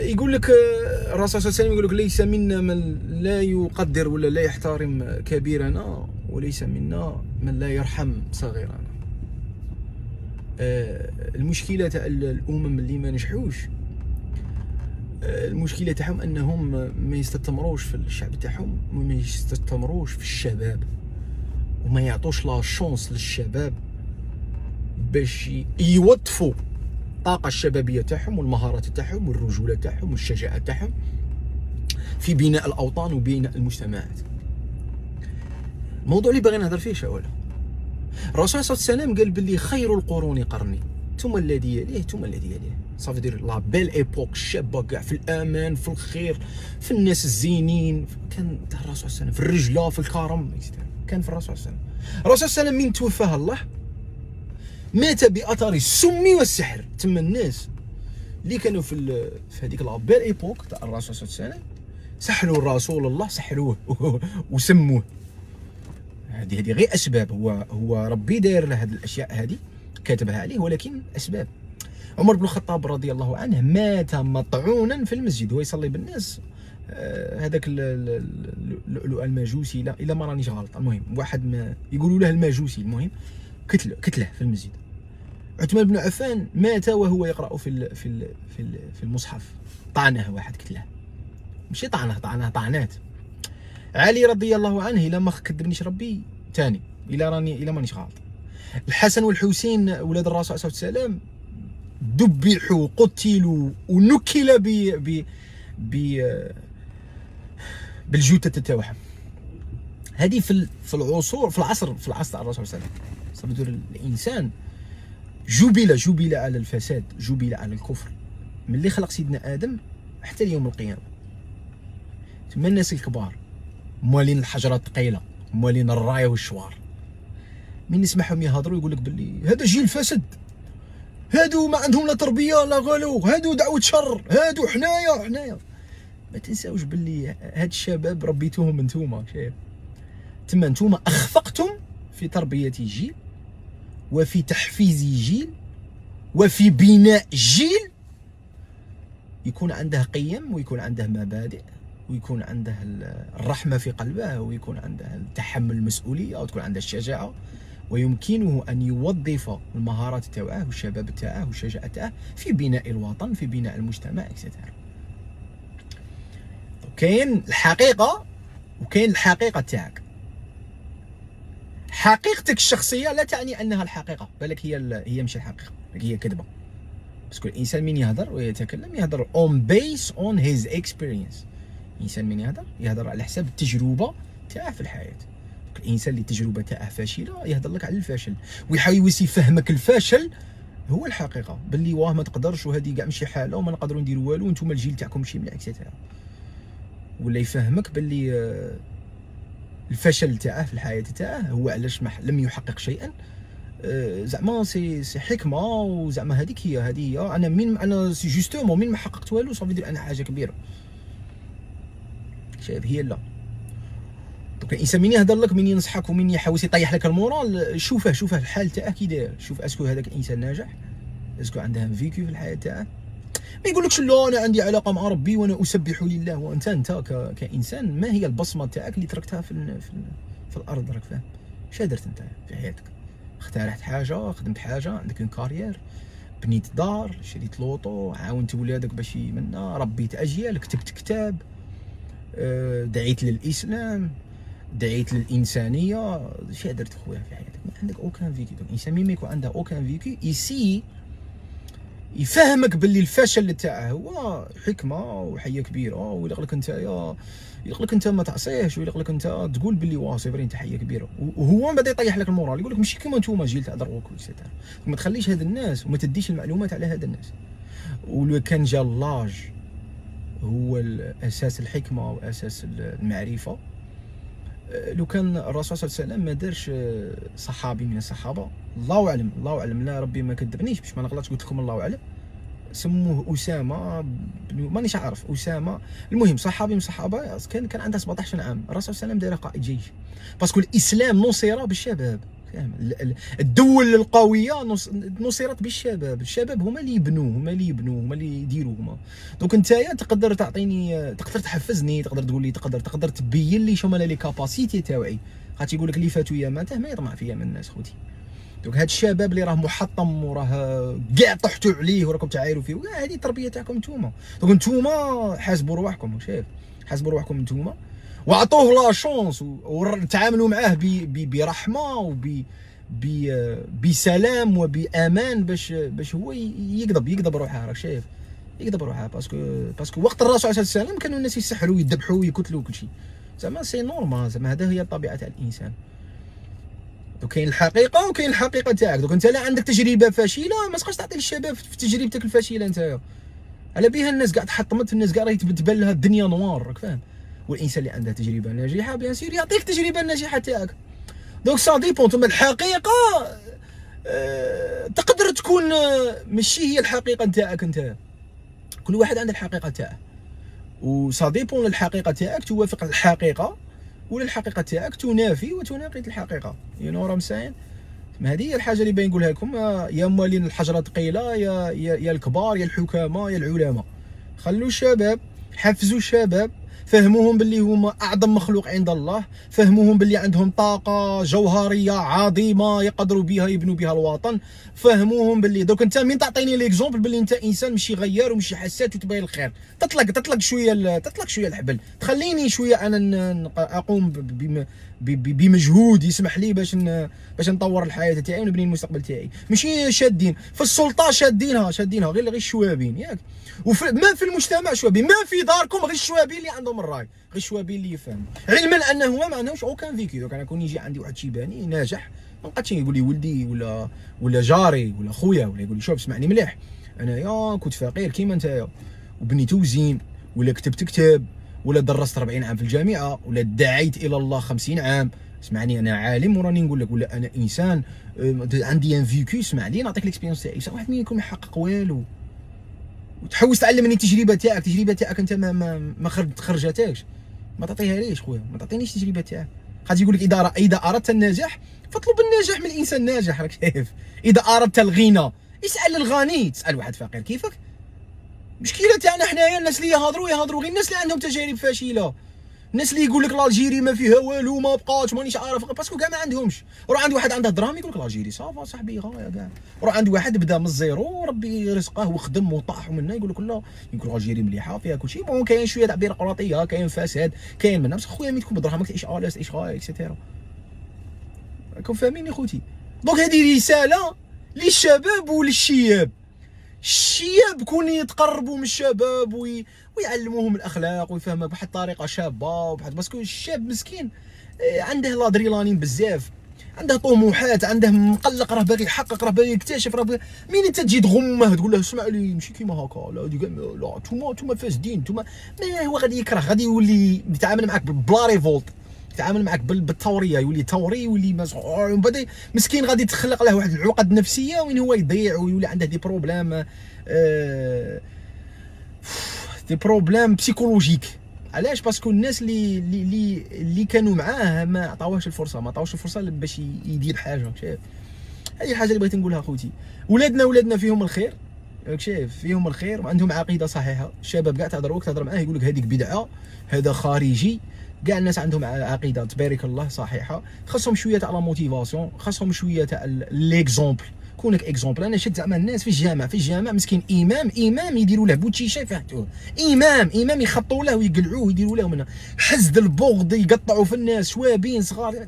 يقول لك الرسول صلى الله عليه وسلم يقول لك ليس منا من لا يقدر ولا لا يحترم كبيرنا، وليس منا من لا يرحم صغيرنا. المشكله تاع الامم اللي ما نجحوش، المشكله تاعهم انهم ما يستثمروش في الشعب تاعهم، وما يستثمروش في الشباب، وما يعطوش لا شونس للشباب باش يوظفوا الطاقه الشبابيه تاعهم والمهارات تاعهم والرجوله تاعهم والشجاعه تاعهم في بناء الاوطان وبناء المجتمعات. الموضوع اللي باغي نهضر فيه شاولا، الرسول صلى الله عليه وسلم قال باللي خير القرون قرني ثم الذي يليه ثم الذي يليه. صافي دير لا بيل ايبوك، الشابه كاع في الامان في الخير في الناس الزينين، كان تاع الرسول صلى الله عليه وسلم في الرجله في الكرم، كان في الرسول صلى الله عليه وسلم. الرسول صلى الله عليه وسلم من توفاه الله مات باثر السم والسحر. تما الناس اللي كانوا في هذيك لا بيل ايبوك تاع الرسول صلى الله عليه وسلم سحروا الرسول الله، سحروه وسموه. هذه غير اسباب، هو ربي داير له هذه الاشياء هذه كاتبها عليه، ولكن اسباب. عمر بن الخطاب رضي الله عنه مات مطعونا في المسجد وهو يصلي بالناس. هذاك اللؤلؤ المجوسي، لا الا ما رانيش غلط، المهم واحد ما يقولوا له المجوسي، المهم كتله في المسجد. عثمان بن عفان مات وهو يقرأ في المصحف، طعنه واحد كتله، ماشي طعنه طعنات. علي رضي الله عنه الا ما كذبنيش ربي ثاني، الا مانيش غلط. الحسن والحسين ولاد الرسول صلى الله عليه وسلم ذبحوا قتلوا ونكل بالجثث تاعهم. هذه في العصر الرسول صلى الله عليه وسلم. صافي الانسان جبل على الفساد، جبل على الكفر من اللي خلق سيدنا ادم حتى يوم القيامه. ثم الناس الكبار موالين الحجره الثقيله، موالين الرايه والشوار، من نسمعهم يهضروا يقول لك باللي هذا جيل فاسد، هادو ما عندهم لا تربيه لا غالو، هادو دعوه شر، هادو حنايا. ما تنساوش باللي هاد الشباب ربيتوهم انتوما، شايف تما انتوما اخفقتم في تربيه جيل وفي تحفيز جيل وفي بناء جيل يكون عنده قيم ويكون عنده مبادئ ويكون عنده الرحمه في قلبه ويكون عنده تحمل المسؤوليه وتكون عنده الشجاعه، ويمكنه ان يوظف المهارات تاعه والشباب تاعه والشجاعه تاعه في بناء الوطن، في بناء المجتمع اكسترا. كاين الحقيقه وكاين الحقيقه تاعك. حقيقتك الشخصيه لا تعني انها الحقيقه، بالك هي مش الحقيقه، هي كذبه. بس كل انسان من يهضر ويتكلم يهضر on base on his experience. الانسان من يهضر على حساب التجربه تاعه في الحياه. الانسان اللي التجربه تاعه فاشله يهضر لك على الفشل ويحاول يفهمك الفشل هو الحقيقه، باللي واه ما تقدرش وهذه كاع ماشي حاله وما نقدروا نديروا والو وانتم الجيل تاعكم ماشي مليح اكسترا. ولا يفهمك باللي الفشل تاعه في الحياه تاعه هو علاش لم يحقق شيئا. زعما سي حكمه، وزعما هذيك هي انا سي جوستومون من ما حققت والو صافي دير انا حاجه كبيره. شايف هي لا. دونك الانسان من يهضر لك، من ينصحك ومن يحاول يطيح لك المورال، شوفه الحال تاعه كي داير، شوف اسكو هذاك الانسان ناجح، اسكو عنده فيكو في الحياه تاعه. ما يقولكش لا انا عندي علاقه مع ربي وانا اسبح لله، وانت كانسان ما هي البصمه تاعك اللي تركتها في الارض؟ راك فاهم اش درت انت في حياتك؟ اخترعت حاجه، خدمت حاجه، عندك ان كارير، بنيت دار، شريت لوطو، عاونت ولادك باش يمنا، ربيت اجيال، كتبت كتاب، دعيت للاسلام، دعيت للانسانيه. اش درت خويا في حياتك؟ ما عندك اوكان فيكو. الانسان ميم يكون عنده اوكان فيكو يفهمك باللي الفشل تاعه هو حكمه وحيه كبيره، ويلق لك انت ما تعصيهش، ويلق لك انت تقول باللي واه صافي انت حيه كبيره، وهو من بعد يطيح لك المورال يقول لك ماشي كيما نتوما جيل تاع دروك وكذا. ما تخليش هاد الناس وما تديش المعلومات على هاد الناس. ولو كان جا اللاج هو اساس الحكمه واساس المعرفه، لو كان الرسول صلى الله عليه وسلم ما دارش صحابي من الصحابه، الله اعلم لا ربي ما كذبنيش باش ما نغلطش، قلت لكم الله اعلم، سموه اسامه مانيش عارف اسامه، المهم صحابي من الصحابه كان عنده 17 عام، الرسول صلى الله عليه وسلم داير قائد جيش، باسكو الاسلام نصر بالشباب. فاهم؟ الدول القويه نصرت بالشباب. الشباب هما اللي يبنوا، هما اللي يديروا هما. دونك نتايا تقدر تعطيني، تقدر تحفزني، تقدر تقول لي، تقدر تبين لي شنو هما لي كاباسيتي تاوعي. خاطر يقول لك اللي فاتوا ياماته ما يطمع في يام الناس خوتي. دونك هاد الشباب اللي راه محطم وراه كاع طحتوا عليه وراكم تعايروا فيه، هذه التربيه تاعكم نتوما. دونك نتوما حاسبوا رواحكم، شايف؟ حاسبوا رواحكم نتوما وعطوه لا شونس وتعاملوا معاه برحمه بسلام وبامان باش هو يقضب روحه. راك شايف؟ يقضب روحه باسكو وقت الرسول عليه الصلاه والسلام كانوا الناس يسحروا يذبحوا ويقتلوا كل شيء. زعما سي نورمال، زعما هذا هي الطبيعه تاع الانسان. وكاين الحقيقه وكاين الحقيقه تاعك. دوك انت لا عندك تجربه فاشله ما تبقاش تعطي للشباب في تجربتك الفاشله نتايا. على بها الناس كاع تحطمت، الناس كاع راهي تبان لها الدنيا نوار، راك فاهم؟ والانسان اللي عنده تجربه ناجحه بيان سير يعطيك التجربه الناجحه تاعك. دونك سا ديبون. ثم الحقيقه تقدر تكون ماشي هي الحقيقه نتاعك انت. كل واحد عنده الحقيقه تاعه، وسا ديبون الحقيقه تاعك توافق الحقيقه، ولا الحقيقه تاعك تنافي وتناقض الحقيقه. يو نو رام ساين. هذه هي الحاجه اللي باغي نقولها لكم، يا موالين الحجره ثقيله، يا الكبار، يا الحكماء، يا العلماء. خلوا الشباب، حفزوا الشباب، فهموهم باللي هما اعظم مخلوق عند الله، فهموهم باللي عندهم طاقه جوهريه عظيمه يقدروا بها يبنوا بها الوطن. فهموهم باللي دوك انت من تعطيني ليكزومبل باللي انت انسان ماشي غيار وماشي حساس وتبغي الخير، تطلق شويه الحبل، تخليني شويه انا اقوم بمجهود يسمح لي باش نطور الحياه تاعي ونبني المستقبل تاعي. ماشي شادين في السلطه، شادينها غير الشوابين ياك. ما في المجتمع شوابين، ما في داركم غير الشوابين اللي عندهم الراي، غير الشوابين اللي يفهموا، علما انه هو ما عندهمش اوكان فيكي. دوك انا كون يجي عندي واحد شيباني ناجح ما بقاتش يقول لي ولدي ولا جاري ولا خويا، ولا يقول لي شوف اسمعني مليح، انايا كنت فقير كيما نتايا وبنيت وزين، ولا كتبت كتاب، ولا درست 40 عام في الجامعه، ولا دعيت الى الله 50 عام. اسمعني انا عالم وراني نقول لك، ولا انا انسان عندي ان فيكو. اسمعني نعطيك ليكسبيريونس تاعي. واحد مين يكون ما يحقق والو وتحوس تعلم مني التجربه تاعك انت ما خرجتكش، ما تعطيها ليش خويا، ما تعطينيش التجربه تاعك. غادي يقول لك اذا اردت النجاح فاطلب النجاح من الانسان الناجح، راك شايف؟ اذا اردت الغنى اسال الغني، تسال واحد فقير كيفك. المشكله تاعنا حنايا الناس اللي يهضروا غير الناس اللي عندهم تجارب فاشله، الناس اللي يقول لك الجيري ما فيها والو، ما بقاتش مانيش عارف، باسكو كاع ما عندهمش. روح عند واحد عنده دراهم يقول لك الجيري صافا صاحبي غايه كاع. روح عند واحد بدا من الزيرو وربي رزقه وخدم وطاح ومنه يقول لك لا، يقول الجيري مليحه فيها كلشي. بون كاين شويه تاع بيروقراطيه، كاين فساد، كاين منها، بس خويا ملي تكون بدراهمك تعيش الاس، تعيش غايه اكسيتيرا. راكم فاهميني خوتي؟ دونك هذه رساله للشباب وللشياب. الشياب كون يتقربوا من الشباب ويعلموهم الاخلاق ويفهموا بواحد الطريقه شابه وبواحد، باسكو الشاب مسكين عنده لادرينالين بزاف، عنده طموحات، عنده مقلق، راه باغي يحقق، راه باغي يكتشف، راه مين انت تجي تغمه تقول له اسمع لي ماشي كيما هكا، لا نتوما فاسدين، نتوما ما هو غادي يكره، غادي يولي يتعامل معاك بلا ريفولت، يتعامل معاك بالثوريه، يولي ثوري، يولي ومن بعد مسكين غادي تخلق له واحد العقد نفسيه وين هو يضيع ويولي عنده دي بروبليم بسيكولوجيك. علاش؟ باسكو الناس اللي كانوا معاه ما عطاوهش الفرصه باش يدير حاجه. شايف؟ هذه الحاجه اللي بغيت نقولها خوتي. ولادنا فيهم الخير، راك شايف؟ فيهم الخير وعندهم عقيده صحيحه. الشباب كاع تهضر معاه يقول لك هذيك بدعه، هذا خارجي. كاع الناس عندهم عقيده تبارك الله صحيحه، خاصهم شويه تاع لا موتيفاسيون، خاصهم شويه تاع ليكزومبل. كونك اكزومبل. انا شفت زعما الناس في الجامع مسكين امام يديروا له بوتشيشه يفحتوه، امام يخطوا له ويقلعوه ويديروا له منه حسد البغض، يقطعوا في الناس، شوابين صغار،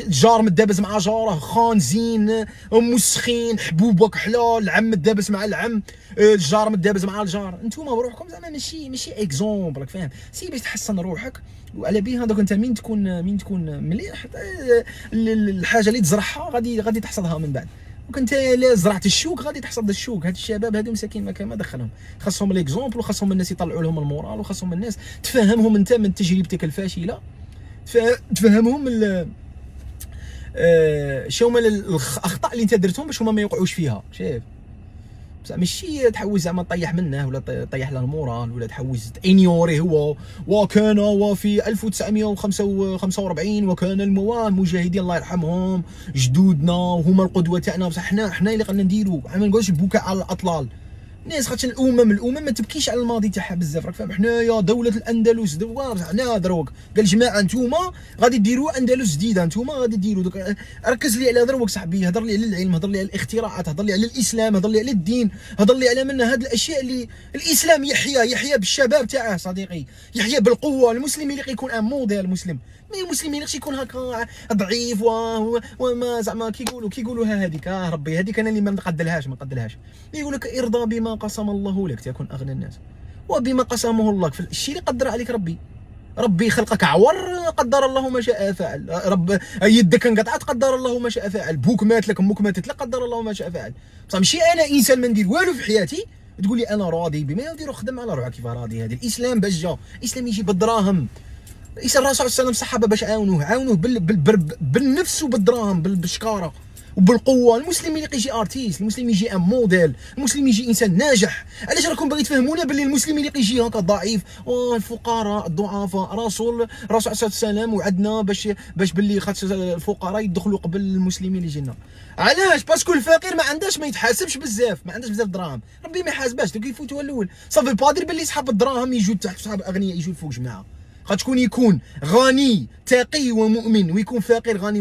جار متدابز مع جاره، خانزين، مسخين، حبوبك حلال، العم متدابز مع العم، الجار متدابز مع الجار. انتوما بروحكم زعما ماشي اكزومبل، راك فاهم؟ سي باش تحسن روحك وعلى بها. دوك انت مين تكون مليح، الحاجه اللي تزرعها غادي تحصدها من بعد. وكنت الا زرعت الشوك غادي تحصد الشوك. هاد الشباب هادو مساكين ما دخلهم، خاصهم ليكزومبل، وخاصهم الناس يطلعوا لهم المورال، وخاصهم الناس تفهمهم انت من تجربتك الفاشله، تفهمهم شو هما الاخطاء اللي انت درتهم باش هما ما يوقعوش فيها. شايف؟ بصح ماشي تحوس زعما طيح منه ولا طيح له المورال ولا تحوس انيوري هو وكان وفي 1945 وكان المجاهدين الله يرحمهم جدودنا وهما القدوه تاعنا. بصح حنا اللي قلنا نديرو ما نقولش بكاء على الاطلال. الناس خاطر الامم ما تبكيش على الماضي تاعها بزاف، راك فاهم. حنايا دوله الاندلس دوار حنا دروك قال جماعه نتوما غادي ديروا اندلس جديده، نتوما غادي ديروا دوك. ركز لي على دروك صاحبي، هضر لي على العلم، هضر لي على الاختراعات، هضر لي على الاسلام، هضر لي على الدين، هضر لي على من هاد الاشياء اللي الاسلام يحيى بالشباب تاعه صديقي، يحيى بالقوه. المسلم اللي يكون ان موديل المسلم، ما المسلم اللي يكون هكا ضعيف وما زعما كيقولوا هذيك ربي هذيك انا اللي ما نقدلهاش يقول لك ارضى بما قسم الله لك تكون اغنى الناس، وبما قسمه الله في الشيء اللي قدر عليك ربي خلقك عور قدر الله ما شاء فعل، رب يدك انقطعت قدر الله ما شاء فعل، بوك مات لك امك ماتت لك قدر الله ما شاء فعل. بصح ماشي انا انسان ما ندير والو في حياتي تقول لي انا راضي بما ندير، خدم على روحك كيف راضي. هذا الاسلام باش جا، الاسلام يجي بالدراهم. الرسول صلى الله عليه وسلم الصحابه باش عاونوه بالنفس وبالدراهم بالشكاره وبالقوه. المسلم اللي يجي ارتيست، المسلم يجي ان موديل، المسلم يجي انسان ناجح. علاش راكم باغي تفهمونا باللي المسلم اللي يجي هكا ضعيف والفقراء الضعفاء؟ الرسول صلى الله عليه وسلم وعدنا باش باللي خاطر الفقراء يدخلوا قبل المسلمين اللي جينا. علاش؟ باسكو الفقير ما يتحاسبش بزاف، ما عندهش بزاف دراهم، ربي ما يحاسبهاش، دوك يفوتوا الاول. صافي بادر باللي صحاب الدراهم يجوا تحت صحاب الاغنياء يجوا فوق جماعه. خاطر يكون غني تقي ومؤمن ويكون فقير غني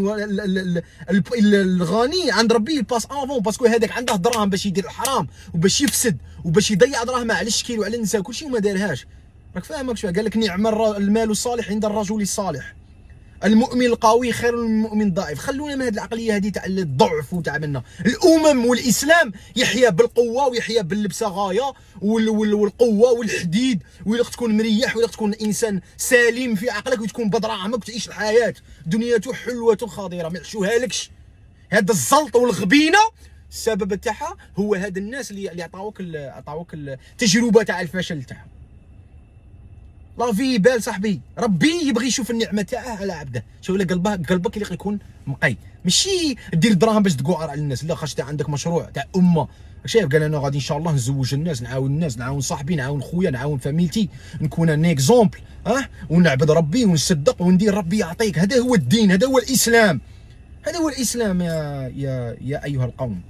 الغني عند ربي يباس افون، باسكو هذاك عنده دراهم باش يدير الحرام وباش يفسد وباش يضيع دراهمه على الشكل وعلى النساء كلشي وما دارهاش. راك فاهمك شويه؟ قال لك نعم المال الصالح عند الرجل الصالح، المؤمن القوي خير من المؤمن الضعيف. خلونا من هذه العقليه هذه تاع الضعف وتاع منا. الامم والاسلام يحيى بالقوه ويحيى باللبسه غايه والقوه والحديد، ويلق تكون مريح ويلق تكون انسان سليم في عقلك وتكون بدراهمك وتعيش الحياه دنيته حلوه خضيره ما يعشوها لكش. هذا الزلط والغبينه السبب تاعها هو هاد الناس اللي عطاوك التجربه تاع الفشل تاعهم. لا في بال صاحبي، ربي يبغي يشوف النعمه تاعه على عبده. شوف لا قلبك اللي يكون نقي، ماشي دير الدراهم باش تقعر على الناس. لا خاطر عندك مشروع تاع امه. شايف قال انا غادي ان شاء الله نزوج الناس، نعاون صاحبي، نعاون خويا، نعاون فاميلتي، نكون ان اكزومبل ونعبد ربي ونصدق وندير ربي يعطيك. هذا هو الدين، هذا هو الاسلام، هذا هو الاسلام يا ايها القوم.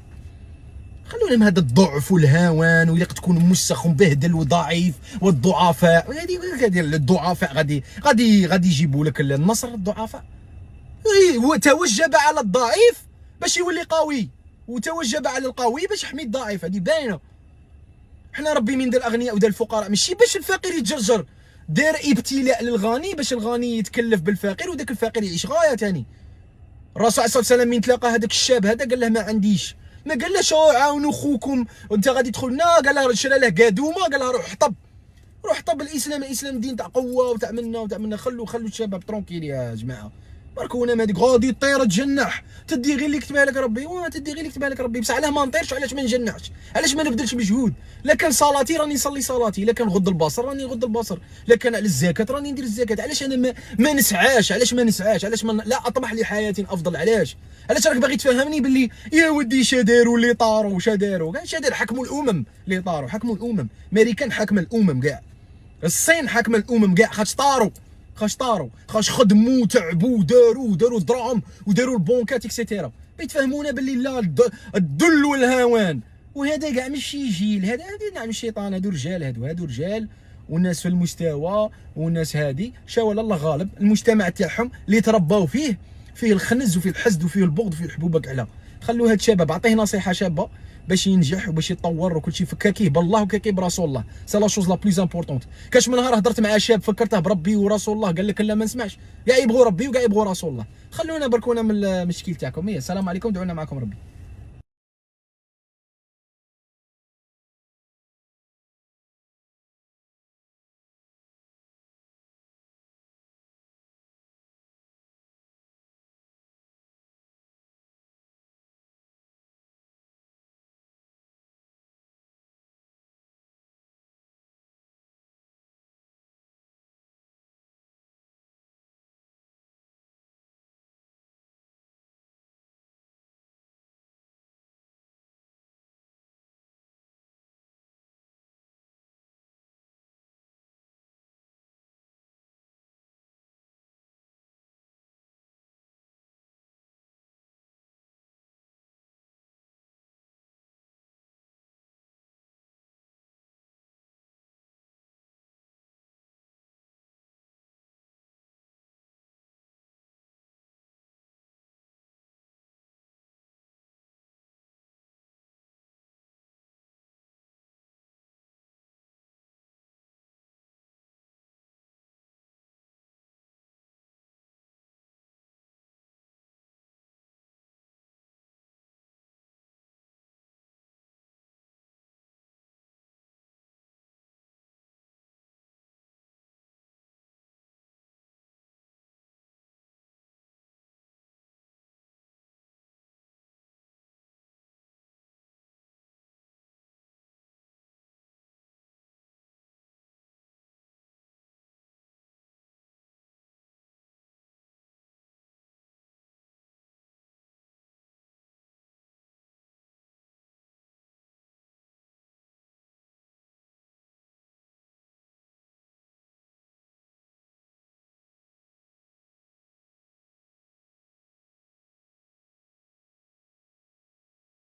خلونا من هذا الضعف والهوان ويلق تكون مسخ ومبهدل وضعيف. والضعفاء هذه الضعفاء غادي يجيبوا لك النصر. الضعفاء هو توجب على الضعيف باش يولي قوي، وتوجب على القوي باش يحمي الضعيف. هذه باينه. حنا ربي من دار الاغنياء ودار الفقراء ماشي باش الفقير يتجرجر، دار ابتلاء للغني باش الغني يتكلف بالفقير وداك الفقير يعيش غايه ثاني. الرسول صلى الله عليه وسلم من تلاقى هذاك الشاب هذا قال له ما عنديش، ما قالش عاونوا خوكم وانت غادي تدخل، قال له شرى له قادومه، قال له روح طب. الاسلام دين تاع قوه وتاع منا. خلوا الشباب ترونكيل يا جماعه. بركونا هذيك غادي طير تجنح، تدي غير اللي كتبها لك ربي، تدي غير اللي كتبها لك ربي. بصح علاه ما نطيرش؟ علاش ما نجنحش؟ علاش ما نبذلش مجهود؟ لا كان صلاتي راني نصلي صلاتي، لا كان غض البصر راني نغض البصر، لا كان على الزكاه راني ندير الزكاه. علاش انا ما نسعاش؟ علاش لا اطمح لحياه افضل؟ علاش راك باغي تفهمني باللي يا ودي شاداروا اللي طاروا شادار حكموا الامم اللي طاروا، حكموا الامم. امريكان حكم الامم كاع، الصين حكم الامم كاع، خاش طاروا خدموا تعبوا وداروا الدراهم وداروا البونكات اكسيتيرا. يتفهمونا باللي لا الذل والهوان. وهذا كاع ماشي جيل، هذا نعم الشيطان. هادو رجال والناس في المستوى والناس هادي شاول الله غالب. المجتمع تاعهم اللي ترباو فيه الخنز وفيه الحسد وفيه البغض وفيه الحبوبه كعلا. خلوا هاد الشباب، اعطيه نصيحه شابه باش ينجح وباش يتطور وكلشي فكاكيه بالله وكاكيه برسول الله. سي لا شوز لا بلوز امبورطونت. كاش من نهار هضرت مع شاب فكرته بربي ورسول الله قال لك لا ما نسمعش، كاع يبغوا ربي وكاع يبغوا رسول الله. خلونا بركونا من المشكل تاعكم. السلام عليكم، دعونا معكم ربي.